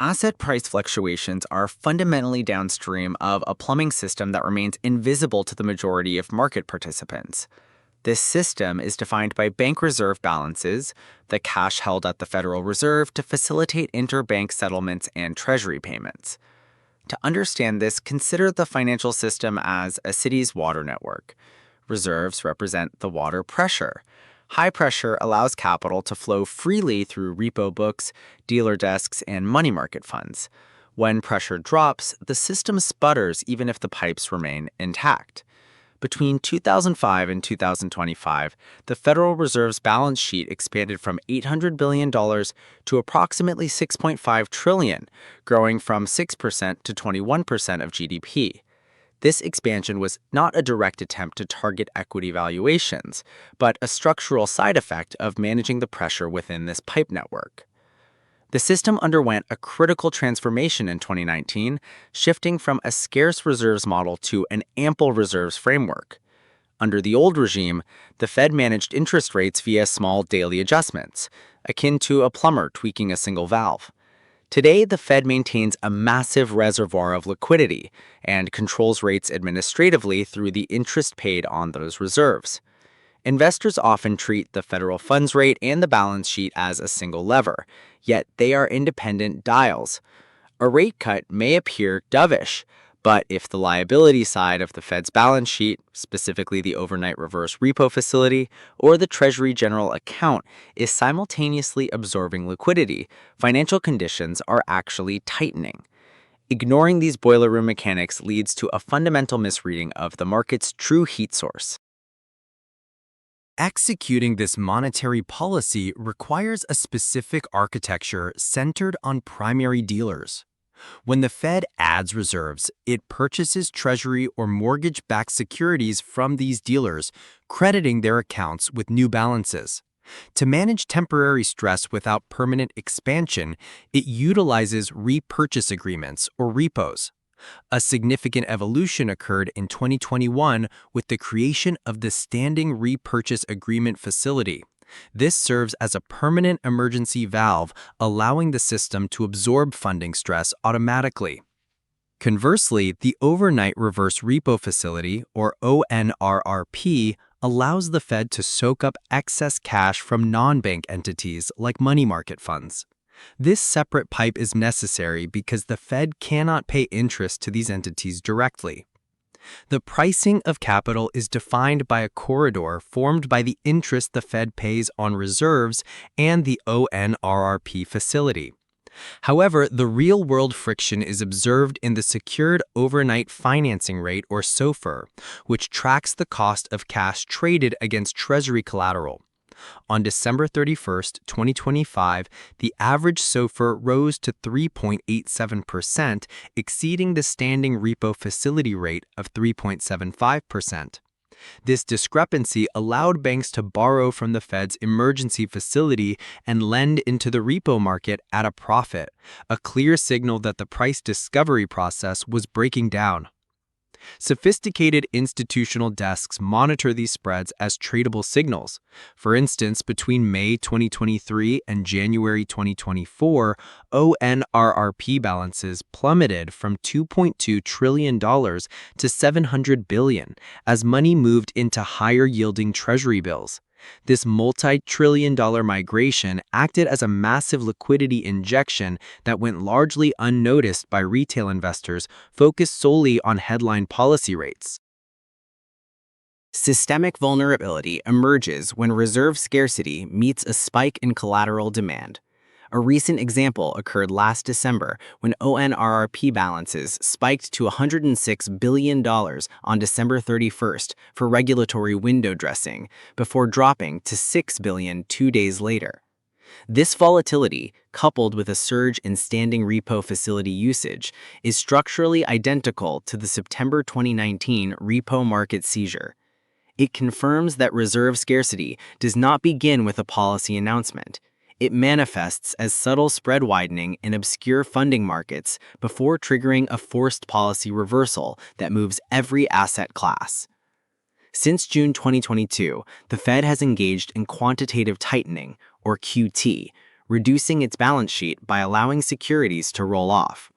Asset price fluctuations are fundamentally downstream of a plumbing system that remains invisible to the majority of market participants. This system is defined by bank reserve balances, the cash held at the Federal Reserve to facilitate interbank settlements and treasury payments. To understand this, consider the financial system as a city's water network. Reserves represent the water pressure. High pressure allows capital to flow freely through repo books, dealer desks, and money market funds. When pressure drops, the system sputters even if the pipes remain intact. Between 2005 and 2025, the Federal Reserve's balance sheet expanded from $800 billion to approximately $6.5 trillion, growing from 6% to 21% of GDP. This expansion was not a direct attempt to target equity valuations, but a structural side effect of managing the pressure within this pipe network. The system underwent a critical transformation in 2019, shifting from a scarce reserves model to an ample reserves framework. Under the old regime, the Fed managed interest rates via small daily adjustments, akin to a plumber tweaking a single valve. Today, the Fed maintains a massive reservoir of liquidity and controls rates administratively through the interest paid on those reserves. Investors often treat the federal funds rate and the balance sheet as a single lever, yet they are independent dials. A rate cut may appear dovish, but if the liability side of the Fed's balance sheet, specifically the Overnight Reverse Repo Facility or the Treasury General Account, is simultaneously absorbing liquidity, financial conditions are actually tightening. Ignoring these boiler room mechanics leads to a fundamental misreading of the market's true heat source. Executing this monetary policy requires a specific architecture centered on primary dealers. When the Fed adds reserves, it purchases Treasury or mortgage-backed securities from these dealers, crediting their accounts with new balances. To manage temporary stress without permanent expansion, it utilizes repurchase agreements or repos. A significant evolution occurred in 2021 with the creation of the Standing Repurchase Agreement Facility. This serves as a permanent emergency valve, allowing the system to absorb funding stress automatically. Conversely, the Overnight Reverse Repo Facility, or ONRRP, allows the Fed to soak up excess cash from non-bank entities like money market funds. This separate pipe is necessary because the Fed cannot pay interest to these entities directly. The pricing of capital is defined by a corridor formed by the interest the Fed pays on reserves and the ONRRP facility. However, the real-world friction is observed in the Secured Overnight Financing Rate, or SOFR, which tracks the cost of cash traded against Treasury collateral. On December 31, 2025, the average SOFR rose to 3.87%, exceeding the Standing Repo Facility rate of 3.75%. This discrepancy allowed banks to borrow from the Fed's emergency facility and lend into the repo market at a profit, a clear signal that the price discovery process was breaking down. Sophisticated institutional desks monitor these spreads as tradable signals. For instance, between May 2023 and January 2024, ONRRP balances plummeted from $2.2 trillion to $700 billion as money moved into higher-yielding Treasury bills. This multi-trillion-dollar migration acted as a massive liquidity injection that went largely unnoticed by retail investors focused solely on headline policy rates. Systemic vulnerability emerges when reserve scarcity meets a spike in collateral demand. A recent example occurred last December when ONRRP balances spiked to $106 billion on December 31st for regulatory window dressing, before dropping to $6 billion 2 days later. This volatility, coupled with a surge in standing repo facility usage, is structurally identical to the September 2019 repo market seizure. It confirms that reserve scarcity does not begin with a policy announcement. It manifests as subtle spread widening in obscure funding markets before triggering a forced policy reversal that moves every asset class. Since June 2022, the Fed has engaged in quantitative tightening, or QT, reducing its balance sheet by allowing securities to roll off.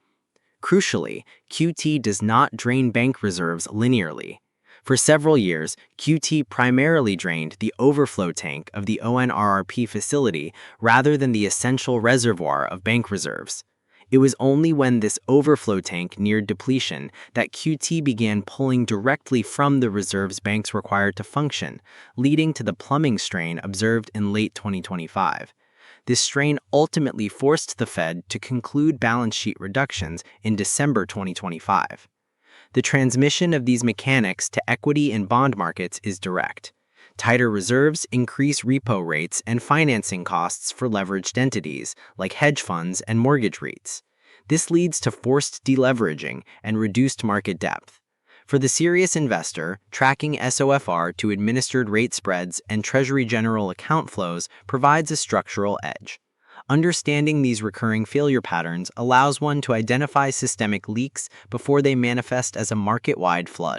Crucially, QT does not drain bank reserves linearly. For several years, QT primarily drained the overflow tank of the ONRRP facility rather than the essential reservoir of bank reserves. It was only when this overflow tank neared depletion that QT began pulling directly from the reserves banks required to function, leading to the plumbing strain observed in late 2025. This strain ultimately forced the Fed to conclude balance sheet reductions in December 2025. The transmission of these mechanics to equity and bond markets is direct. Tighter reserves increase repo rates and financing costs for leveraged entities like hedge funds and mortgage REITs. This leads to forced deleveraging and reduced market depth. For the serious investor, tracking SOFR to administered rate spreads and Treasury General Account flows provides a structural edge. Understanding these recurring failure patterns allows one to identify systemic leaks before they manifest as a market-wide flood.